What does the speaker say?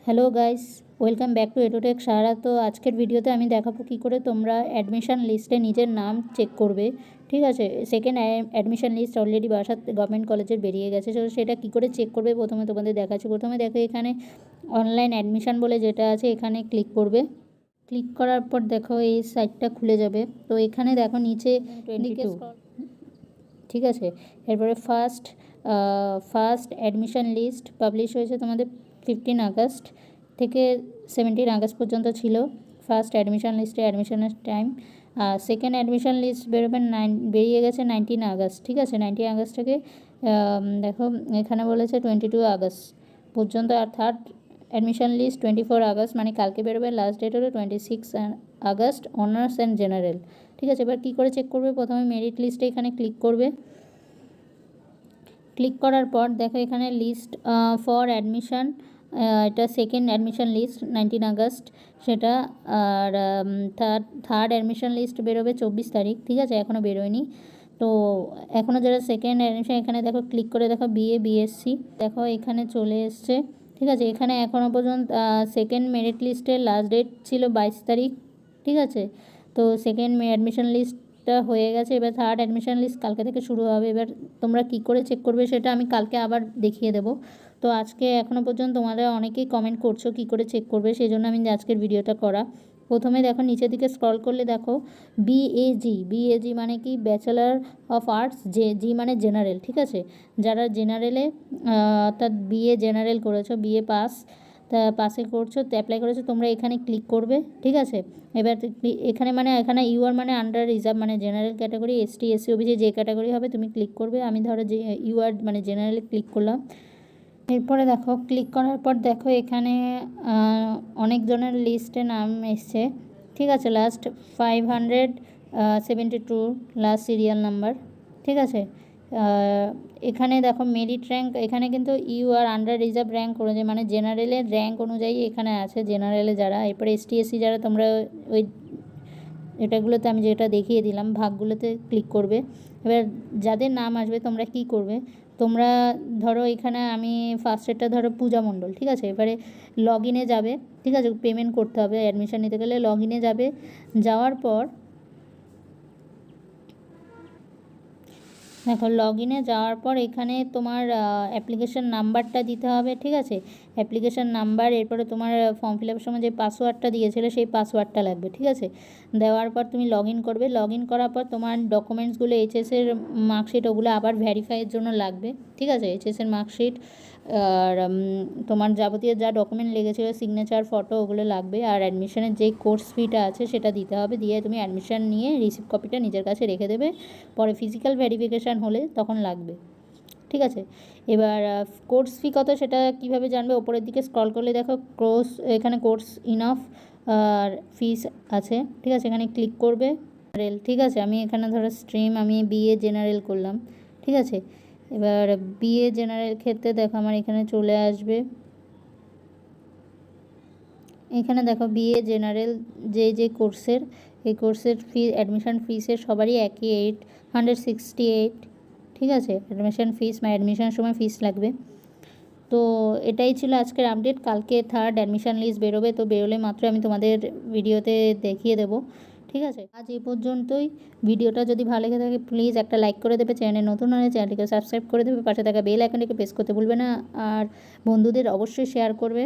Hello guys, welcome back to Edutech Sara. তো আজকের ভিডিওতে আমি দেখাবো কী করে তোমরা অ্যাডমিশন লিস্টে নিজের নাম চেক করবে। ঠিক আছে, second admission list already Barasat government কলেজের বেরিয়ে গেছে। তো সেটা কী করে চেক করবে প্রথমে তোমাদের দেখাচ্ছি। প্রথমে দেখো এখানে অনলাইন অ্যাডমিশন বলে যেটা আছে এখানে ক্লিক করবে। ক্লিক করার পর দেখো এই সাইটটা খুলে যাবে। তো এখানে দেখো নিচে 22, ঠিক আছে। এরপরে ফার্স্ট অ্যাডমিশন লিস্ট পাবলিশ হয়েছে তোমাদের 15 আগস্ট থেকে 17 আগস্ট পর্যন্ত ছিল ফার্স্ট অ্যাডমিশন লিস্টে অ্যাডমিশনের টাইম। সেকেন্ড অ্যাডমিশন লিস্ট বেরিয়ে গেছে 19 আগস্ট, ঠিক আছে। 19 আগস্ট থেকে দেখো এখানে বলেছে 22 আগস্ট পর্যন্ত। আর থার্ড অ্যাডমিশন লিস্ট 24 আগস্ট, মানে কালকে বেরোবে। লাস্ট ডেট হলো 26 আগস্ট অনার্স অ্যান্ড জেনারেল, ঠিক আছে। এবার কী করে চেক করবে, প্রথমে মেরিট লিস্টে এখানে ক্লিক করবে। ক্লিক করার পর দেখো এখানে লিস্ট ফর অ্যাডমিশন, এটা সেকেন্ড অ্যাডমিশন লিস্ট 19 আগস্ট সেটা। আর থার্ড অ্যাডমিশন লিস্ট বেরোবে 24 তারিখ, ঠিক আছে। এখনও বেরোয়নি। তো এখনও যারা সেকেন্ড অ্যাডমিশন এখানে দেখো ক্লিক করে দেখো বিএসসি দেখো এখানে চলে এসছে, ঠিক আছে। এখানে এখনও পর্যন্ত সেকেন্ড মেরিট লিস্টের লাস্ট ডেট ছিল 22 তারিখ, ঠিক আছে। তো সেকেন্ড অ্যাডমিশন লিস্টটা হয়ে গেছে। এবার থার্ড অ্যাডমিশন লিস্ট কালকে থেকে শুরু হবে। এবার তোমরা কী করে চেক করবে সেটা আমি কালকে আবার দেখিয়ে দেবো। তো আজকে এখনও পর্যন্ত তোমরা অনেকেই কমেন্ট করছো কী করে চেক করবে, সেই জন্য আমি আজকের ভিডিওটা করা। প্রথমে দেখো নিচের দিকে স্ক্রল করলে দেখো বিএজি মানে কি, ব্যাচেলার অফ আর্টস। জি মানে জেনারেল, ঠিক আছে। যারা জেনারেলে অর্থাৎ বিএ জেনারেল করেছো, বিএ পাসে করছো, অ্যাপ্লাই করেছো, তোমরা এখানে ক্লিক করবে, ঠিক আছে। এবার এখানে ইউআর মানে আন্ডার রিজার্ভ, মানে general category, ST SC OBC যে ক্যাটাগরি হবে তুমি ক্লিক করবে। আমি ধরো যে ইউআর মানে জেনারেলে ক্লিক করলাম। এরপরে দেখো ক্লিক করার পর দেখো এখানে অনেকজনের লিস্টে নাম এসছে, ঠিক আছে। লাস্ট 572 লাস্ট সিরিয়াল নাম্বার, ঠিক আছে। এখানে দেখো মেরিট র্যাঙ্ক, এখানে কিন্তু ইউআর আন্ডার রিজার্ভ র্যাঙ্ক অনুযায়ী, মানে জেনারেলের র্যাঙ্ক অনুযায়ী এখানে আছে জেনারেলে যারা। এরপরে এসটি এসসি যারা, তোমরা ওই এটাগুলোতে আমি যেটা দেখিয়ে দিলাম ভাগগুলোতে ক্লিক করবে। এবার যাদের নাম আসবে তোমরা কি করবে, তোমরা ধরো এখানে আমি ফার্স্টেরটা ধরো পূজা মণ্ডল, ঠিক আছে। এবারে লগ ইনে যাবে, ঠিক আছে। পেমেন্ট করতে হবে অ্যাডমিশন নিতে গেলে। লগ ইনে যাবে, যাওয়ার পর দেখো লগ ইনে যাওয়ার পর এখানে তোমার অ্যাপ্লিকেশান নাম্বারটা দিতে হবে, ঠিক আছে। অ্যাপ্লিকেশান নাম্বার, এরপরে তোমার ফর্ম ফিল আপের সময় যে পাসওয়ার্ডটা দিয়েছিলে সেই পাসওয়ার্ডটা লাগবে, ঠিক আছে। দেওয়ার পর তুমি লগ ইন করবে। লগ ইন করার পর তোমার ডকুমেন্টসগুলো এইচএসের মার্কশিট ওগুলো আবার ভ্যারিফাইয়ের জন্য লাগবে, ঠিক আছে। এইচএসের মার্কশিট আর তোমার যাবতীয় যা ডকুমেন্ট লেগেছিলো, সিগনেচার, ফটো, ওগুলো লাগবে। আর অ্যাডমিশনের যেই কোর্স ফিটা আছে সেটা দিতে হবে। দিয়ে তুমি অ্যাডমিশন নিয়ে রিসিপ্ট কপিটা নিজের কাছে রেখে দেবে। পরে ফিজিক্যাল ভেরিফিকেশান হলে তখন লাগবে, ঠিক আছে। এবার কোর্স ফি কত সেটা কীভাবে জানবে, ওপরের দিকে স্ক্রল করলে দেখো এখানে কোর্স ইনফ আর ফিস আছে, ঠিক আছে। এখানে ক্লিক করবে। ঠিক আছে, আমি এখানে ধরো স্ট্রিম আমি বিএ জেনারেল করলাম, ঠিক আছে। এবার বিএ জেনারেল ক্ষেত্রে দেখো আমার এখানে চলে আসবে। এখানে দেখো বিএ জেনারেল যে কোর্সের, এই কোর্সের ফি অ্যাডমিশন ফিসের সবারই একই 868, ঠিক আছে। অ্যাডমিশন ফিস মানে অ্যাডমিশনের সময় ফিস লাগবে। তো এটাই ছিল আজকের আপডেট। কালকে থার্ড অ্যাডমিশন লিস্ট বেরোবে, তো বেরোলে মাত্র আমি তোমাদের ভিডিওতে দেখিয়ে দেবো, ঠিক আছে। আজ এই পর্যন্তই। ভিডিওটা যদি ভালো লেগে থাকে প্লিজ একটা লাইক করে দেবে, চ্যানেলে নতুন হলে চ্যানেলটিকে সাবস্ক্রাইব করে দেবে, পাশে থাকা বেল আইকনটিকে প্রেস করতে ভুলবে না। আর বন্ধুদের অবশ্যই শেয়ার করবে।